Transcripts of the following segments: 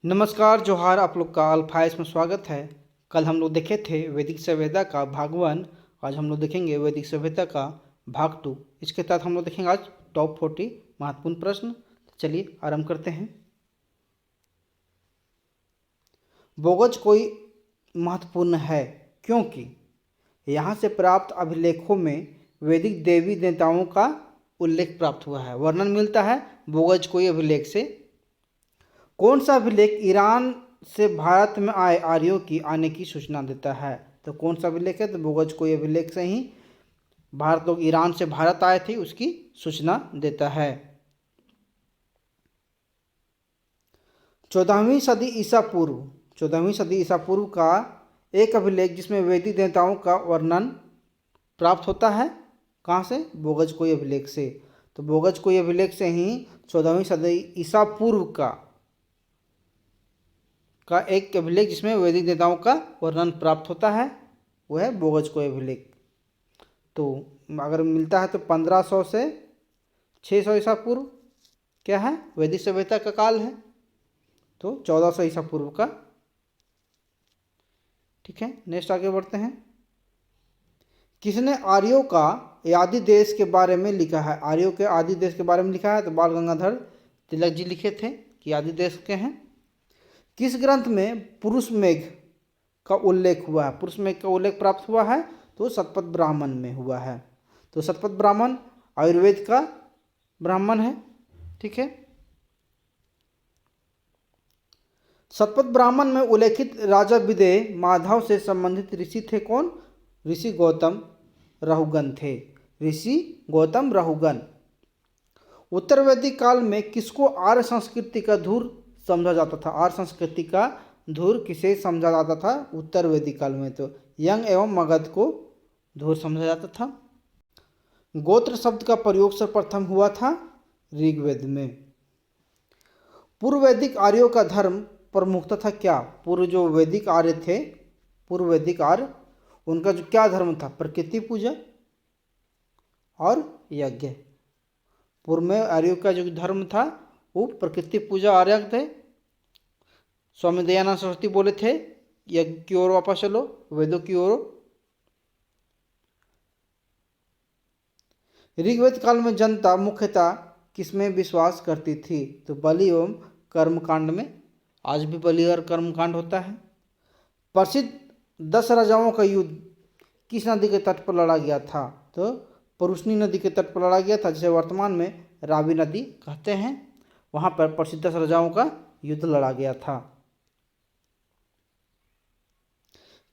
नमस्कार जोहार, आप लोग का अल्फाइस में स्वागत है। कल हम लोग देखे थे वैदिक सभ्यता का भाग 1। आज हम लोग देखेंगे वैदिक सभ्यता का भाग 2। इसके तहत हम लोग देखेंगे आज टॉप 40 महत्वपूर्ण प्रश्न। चलिए आरंभ करते हैं। बोगज कोई महत्वपूर्ण है क्योंकि यहाँ से प्राप्त अभिलेखों में वैदिक देवी देवताओं का उल्लेख प्राप्त हुआ है, वर्णन मिलता है बोगज कोई अभिलेख से। कौन सा अभिलेख ईरान से भारत में आए आर्यों की आने की सूचना देता है? तो कौन सा अभिलेख है? तो बोगज कोई अभिलेख से ही भारत लोग ईरान से भारत आए थे उसकी सूचना देता है। 14वीं सदी ईसा पूर्व का एक अभिलेख जिसमें वैदिक देवताओं का वर्णन प्राप्त होता है, कहाँ से? बोगज कोई अभिलेख से। तो बोगज कोई अभिलेख से ही 14वीं सदी ईसा पूर्व का एक अभिलेख जिसमें वैदिक देवताओं का वर्णन प्राप्त होता है, वो है बोगज कोई अभिलेख। तो अगर मिलता है तो 1500 से 600 ईसा पूर्व क्या है? वैदिक सभ्यता का काल है। तो 1400 ईसा पूर्व का। ठीक है, नेक्स्ट आगे बढ़ते हैं। किसने आर्यों का आदि देश के बारे में लिखा है? आर्यों के आदि देश के बारे में लिखा है तो बाल गंगाधर तिलक जी लिखे थे कि आदि देश के हैं। किस ग्रंथ में पुरुष मेघ का उल्लेख हुआ है? पुरुष मेघ का उल्लेख प्राप्त हुआ है तो शतपथ ब्राह्मण में हुआ है। तो शतपथ ब्राह्मण आयुर्वेद का ब्राह्मण है। ठीक है, शतपथ ब्राह्मण में उल्लेखित राजा विदेह माधव से संबंधित ऋषि थे कौन? ऋषि गौतम रहुगन थे। ऋषि गौतम रहुगन। उत्तर वैदिक काल में किसको आर्य संस्कृति का धूर समझा जाता था? आर्य संस्कृति का धूर किसे समझा जाता था उत्तर वैदिक काल में? तो यंग एवं मगध को धूर समझा जाता था। गोत्र शब्द का प्रयोग सर्वप्रथम हुआ था ऋग्वेद में। पूर्व वैदिक आर्यों का धर्म प्रमुखता था क्या? पूर्व जो वैदिक आर्य थे, पूर्व वैदिक आर्य, उनका जो क्या धर्म था? प्रकृति पूजा और यज्ञ। पूर्व में आर्यों का जो धर्म था वो प्रकृति पूजा आर्य थे। स्वामी दयानंद सरस्वती बोले थे यज्ञ की ओर वापस चलो, वेदों की ओर। ऋग्वेद काल में जनता मुख्यतः किसमें विश्वास करती थी? तो बलि एवं कर्मकांड में। आज भी बलि और कर्मकांड होता है। प्रसिद्ध 10 राजाओं का युद्ध किस नदी के तट पर लड़ा गया था? तो परुष्णी नदी के तट पर लड़ा गया था, जिसे वर्तमान में रावी नदी कहते हैं। वहाँ पर प्रसिद्ध 10 राजाओं का युद्ध लड़ा गया था।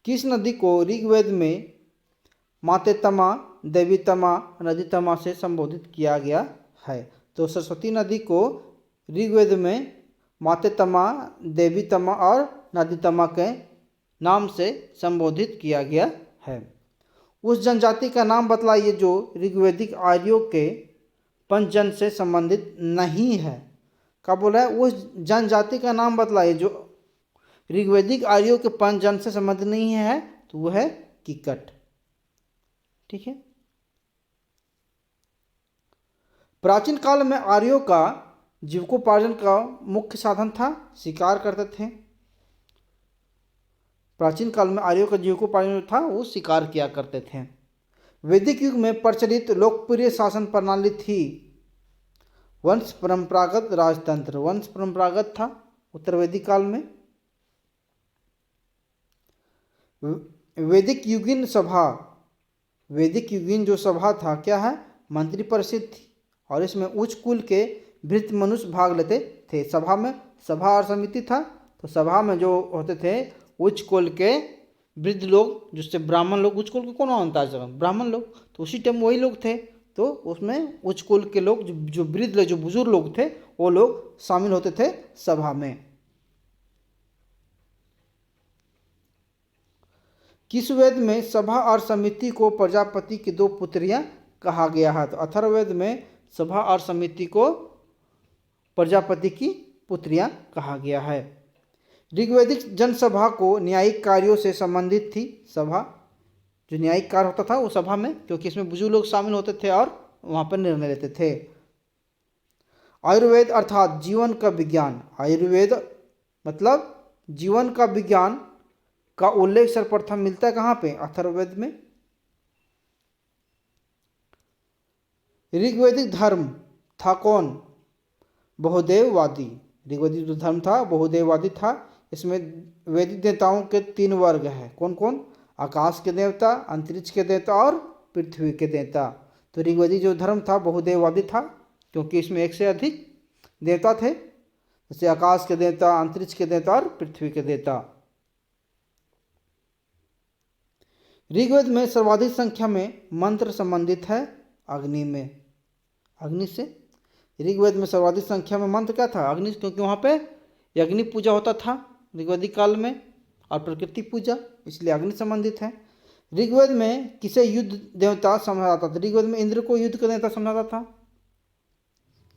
किस नदी को ऋग्वेद में मातेतमा, देवीतमा, नदीतमा से संबोधित किया गया है? तो सरस्वती नदी को ऋग्वेद में मातेतमा, देवीतमा और नदीतमा के नाम से संबोधित किया गया है। उस जनजाति का नाम बतलाइए जो ऋग्वैदिक आर्यों के पंचजन से संबंधित नहीं है। क्या बोला है? उस जनजाति का नाम बतलाइए जो ऋग्वैदिक आर्यों के पंचजन से संबंधित नहीं है, तो वह है किकट। ठीक है, प्राचीन काल में आर्यों का जीविकोपार्जन का मुख्य साधन था, शिकार करते थे। प्राचीन काल में आर्यों का जीविकोपार्जन था वो शिकार किया करते थे। वैदिक युग में प्रचलित लोकप्रिय शासन प्रणाली थी वंश परंपरागत राजतंत्र। वंश परंपरागत था उत्तर वैदिक काल में। वैदिक युगीन सभा, वैदिक युगीन जो सभा था क्या है? मंत्री परिषद थी और इसमें उच्च कुल के वृत्त मनुष्य भाग लेते थे। सभा में सभा और समिति था। तो सभा में जो होते थे उच्च कुल के वृद्ध लोग, जिससे ब्राह्मण लोग, उच्च कुल के कौन होता है? ब्राह्मण लोग। तो उसी टाइम वही लोग थे। तो उसमें उच्च कुल के लोग, जो वृद्ध लोग, जो बुजुर्ग लोग थे, वो लोग शामिल होते थे सभा में। किस वेद में सभा और समिति को प्रजापति की 2 पुत्रियां कहा गया है? तो अथर्ववेद में सभा और समिति को प्रजापति की पुत्रियां कहा गया है। ऋग्वैदिक जनसभा को न्यायिक कार्यों से संबंधित थी। सभा जो न्यायिक कार्य होता था वो सभा में, क्योंकि इसमें बुजुर्ग लोग शामिल होते थे और वहाँ पर निर्णय लेते थे। आयुर्वेद अर्थात जीवन का विज्ञान। आयुर्वेद मतलब जीवन का विज्ञान का उल्लेख सर्वप्रथम मिलता है कहाँ पे? अथर्ववेद में। ऋग्वैदिक धर्म था कौन? बहुदेववादी। ऋग्वैदिक जो धर्म था बहुदेववादी था। इसमें वैदिक देवताओं के 3 वर्ग हैं। कौन कौन? आकाश के देवता, अंतरिक्ष के देवता और पृथ्वी के देवता। तो ऋग्वैदिक जो धर्म था बहुदेववादी था, क्योंकि इसमें एक से अधिक देवता थे, जैसे आकाश के देवता, अंतरिक्ष के देवता और पृथ्वी के देवता। ऋग्वेद में सर्वाधिक संख्या में मंत्र संबंधित है अग्नि में। अग्नि से ऋग्वेद में सर्वाधिक संख्या में मंत्र क्या था? अग्नि, क्योंकि वहाँ पे अग्नि पूजा होता था ऋग्वैदिक काल में और प्रकृति पूजा, इसलिए अग्नि संबंधित है। ऋग्वेद में किसे युद्ध देवता समझा जाता था? ऋग्वेद में इंद्र को युद्ध का देवता समझा जाता था,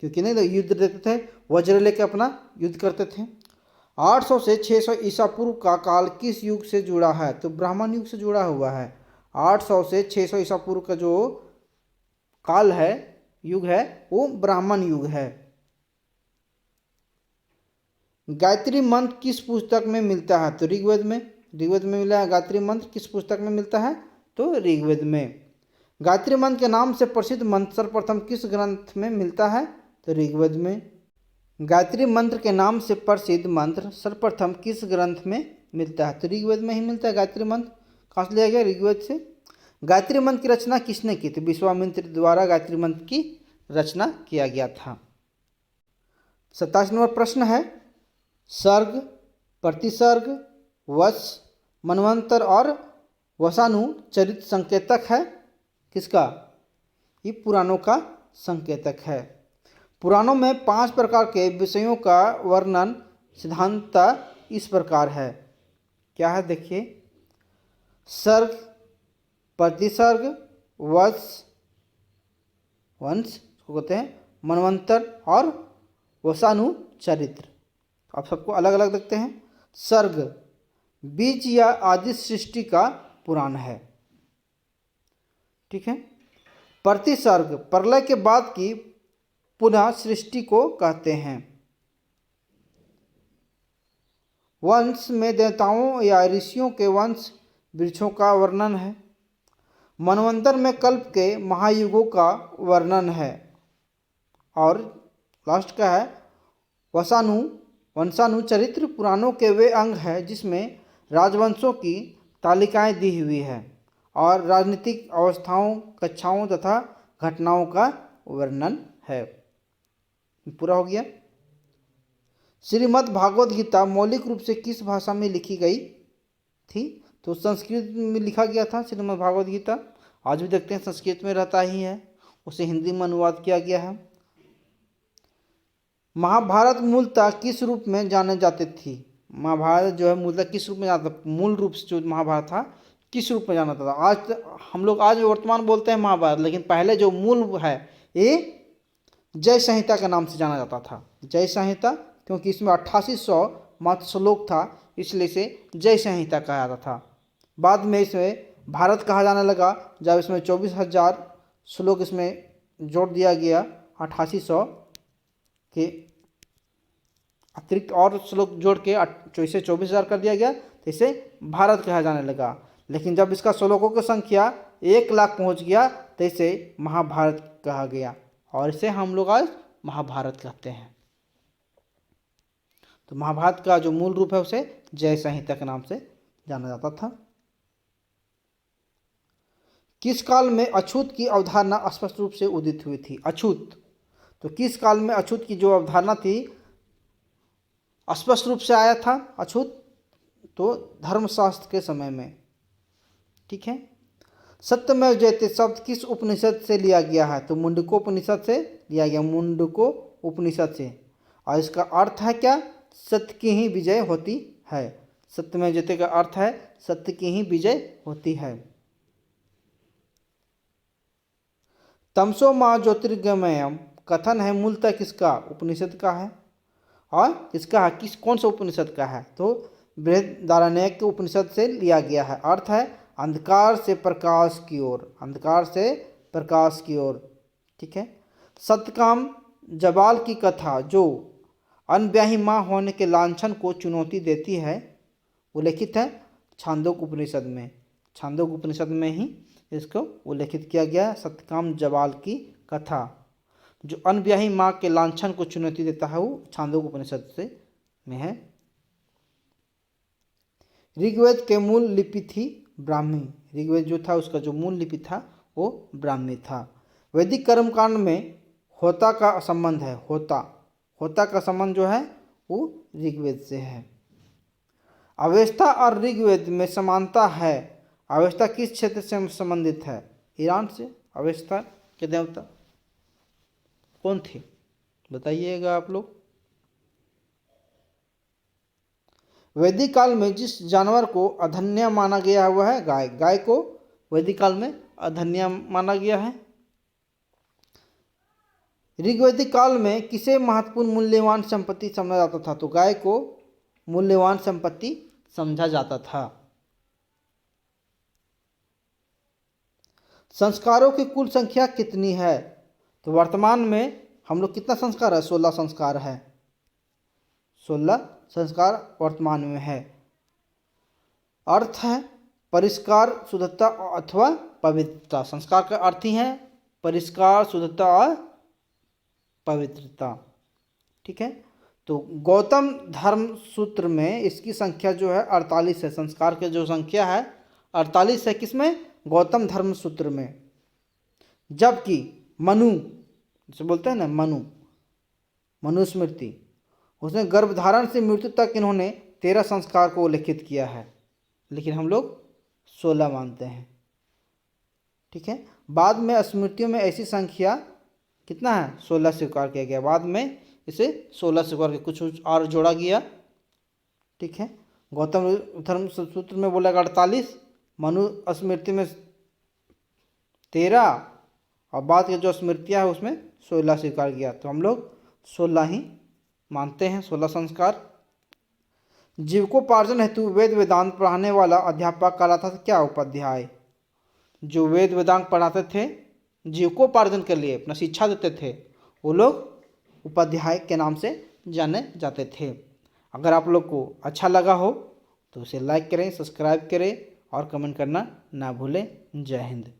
क्योंकि नहीं युद्ध देते थे, वज्र लेके अपना युद्ध करते थे। 800 से 600 ईसा पूर्व का काल किस युग से जुड़ा है? तो ब्राह्मण युग से जुड़ा हुआ है। 800 से 600 ईसा पूर्व का जो काल है, युग है, वो ब्राह्मण युग है। गायत्री मंत्र किस पुस्तक में मिलता है? तो ऋग्वेद में। ऋग्वेद में मिला है। गायत्री मंत्र किस पुस्तक में मिलता है? तो ऋग्वेद में। गायत्री मंत्र के नाम से प्रसिद्ध मंत्र सर्वप्रथम किस ग्रंथ में मिलता है? तो ऋग्वेद में। गायत्री मंत्र के नाम से प्रसिद्ध मंत्र सर्वप्रथम किस ग्रंथ में मिलता है? तो ऋग्वेद में ही मिलता है गायत्री मंत्र। कहाँ से लिया गया? ऋग्वेद से। गायत्री मंत्र की रचना किसने की? तो विश्वामित्र द्वारा गायत्री मंत्र की रचना किया गया था। 27 नंबर प्रश्न है, सर्ग, प्रतिसर्ग, वश, मनवंतर और वसानु चरित संकेतक है किसका? ये पुराणों का संकेतक है। पुराणों में 5 प्रकार के विषयों का वर्णन सिद्धांततः इस प्रकार है। क्या है? देखिए, सर्ग, प्रतिसर्ग, वंश को कहते हैं, मनवंतर और वसानु चरित्र। आप सबको अलग अलग देखते हैं। सर्ग बीज या आदि सृष्टि का पुराण है, ठीक है। प्रतिसर्ग प्रलय के बाद की पुनः सृष्टि को कहते हैं। वंश में देवताओं या ऋषियों के वंश वृक्षों का वर्णन है। मनवंतर में कल्प के महायुगों का वर्णन है। और लास्ट का है वंशानु चरित्र पुराणों के वे अंग है जिसमें राजवंशों की तालिकाएं दी हुई है और राजनीतिक अवस्थाओं, कक्षाओं तथा घटनाओं का वर्णन है। पूरा हो गया। श्रीमद् भागवत गीता मौलिक रूप से किस भाषा में लिखी गई थी? तो संस्कृत में लिखा गया था श्रीमद् भागवत गीता। आज भी देखते हैं संस्कृत में रहता ही है, उसे हिंदी में अनुवाद किया गया है। महाभारत मूलतः किस रूप में जाने जाती थी? महाभारत जो है मूलतः किस रूप में जाता? मूल रूप से जो महाभारत था किस रूप में जाना था? आज हम लोग आज वर्तमान बोलते हैं महाभारत, लेकिन पहले जो मूल है ये जय संहिता के नाम से जाना जाता था। जय संहिता, क्योंकि इसमें 8800 मात्र श्लोक था, इसलिए इसे जय संहिता कहा जाता था। बाद में इसमें भारत कहा जाने लगा जब इसमें 24,000 श्लोक इसमें जोड़ दिया गया। 8800 के अतिरिक्त और श्लोक जोड़ के इसे 24,000 कर दिया गया, तो इसे भारत कहा जाने लगा। लेकिन जब इसका श्लोकों की संख्या 1 लाख पहुंच गया तो इसे महाभारत कहा गया और इसे हम लोग आज महाभारत कहते हैं। तो महाभारत का जो मूल रूप है उसे जय संहिता के नाम से जाना जाता था। किस काल में अछूत की अवधारणा स्पष्ट रूप से उदित हुई थी? अछूत, तो किस काल में अछूत की जो अवधारणा थी स्पष्ट रूप से आया था अछूत? तो धर्मशास्त्र के समय में, ठीक है। सत्यमेव जयते शब्द किस उपनिषद से लिया गया है? तो मुंडकोपनिषद से लिया गया, मुंडको उपनिषद से। और इसका अर्थ है क्या? सत्य की ही विजय होती है। सत्यमेव जयते का अर्थ है सत्य की ही विजय होती है। तमसो मां ज्योतिर्गमयम कथन है मूलतः किसका? उपनिषद का है। और किसका है? कौन सा उपनिषद का है? तो बृहदारण्यक के उपनिषद से लिया गया है। अर्थ है अंधकार से प्रकाश की ओर, अंधकार से प्रकाश की ओर, ठीक है। सत्यकाम जबाल की कथा जो अनब्याही माँ होने के लांछन को चुनौती देती है, उल्लेखित है छांदोग्य उपनिषद में। छांदोग्य उपनिषद में ही इसको उल्लेखित किया गया है। सत्यकाम जबाल की कथा, जो अनब्याही माँ के लांछन को चुनौती देता है, वो छांदोग्य उपनिषद से में है। ऋग्वेद के मूल लिपि थी ब्राह्मी। ऋग्वेद जो था उसका जो मूल लिपि था वो ब्राह्मी था। वैदिक कर्मकांड में होता का संबंध है। होता का संबंध जो है वो ऋग्वेद से है। अवेस्ता और ऋग्वेद में समानता है। अवेस्ता किस क्षेत्र से संबंधित है? ईरान से। अवेस्ता के देवता कौन थे बताइएगा आप लोग। वैदिक काल में जिस जानवर को अधन्य माना गया हुआ है गाय। गाय को वैदिक काल में अधन्य माना गया है। ऋग्वैदिक काल में किसे महत्वपूर्ण मूल्यवान संपत्ति समझा जाता था? तो गाय को मूल्यवान संपत्ति समझा जाता था। संस्कारों की कुल संख्या कितनी है? तो वर्तमान में हम लोग कितना संस्कार है? 16 संस्कार है। 16 संस्कार वर्तमान में है। अर्थ है परिष्कार, शुद्धता अथवा पवित्रता। संस्कार का अर्थ ही है परिष्कार, शुद्धता और पवित्रता। ठीक है। तो गौतम धर्म सूत्र में इसकी संख्या जो है 48 है। संस्कार की जो संख्या है 48 है। किसमें? गौतम धर्म सूत्र में। जबकि मनु, जैसे बोलते हैं ना मनुस्मृति, उसने गर्भधारण से मृत्यु तक इन्होंने 13 संस्कार को उल्लेखित किया है, लेकिन हम लोग 16 मानते हैं। ठीक है। बाद में स्मृतियों में ऐसी संख्या कितना है? 16 स्वीकार किया गया। बाद में इसे 16 स्वीकार के कुछ और जोड़ा गया। ठीक है। गौतम धर्म सूत्र में बोला 48, मनु स्मृति में 13 और बाद के जो स्मृतियाँ है उसमें 16 स्वीकार किया। तो हम लोग 16 ही मानते हैं, 16 संस्कार। जीविकोपार्जन हेतु वेद वेदांत पढ़ाने वाला अध्यापक कहलाता था क्या? उपाध्याय। जो वेद वेदांत पढ़ाते थे जीविकोपार्जन के लिए, अपना शिक्षा देते थे, वो लोग उपाध्याय के नाम से जाने जाते थे। अगर आप लोग को अच्छा लगा हो तो उसे लाइक करें, सब्सक्राइब करें और कमेंट करना ना भूलें। जय हिंद।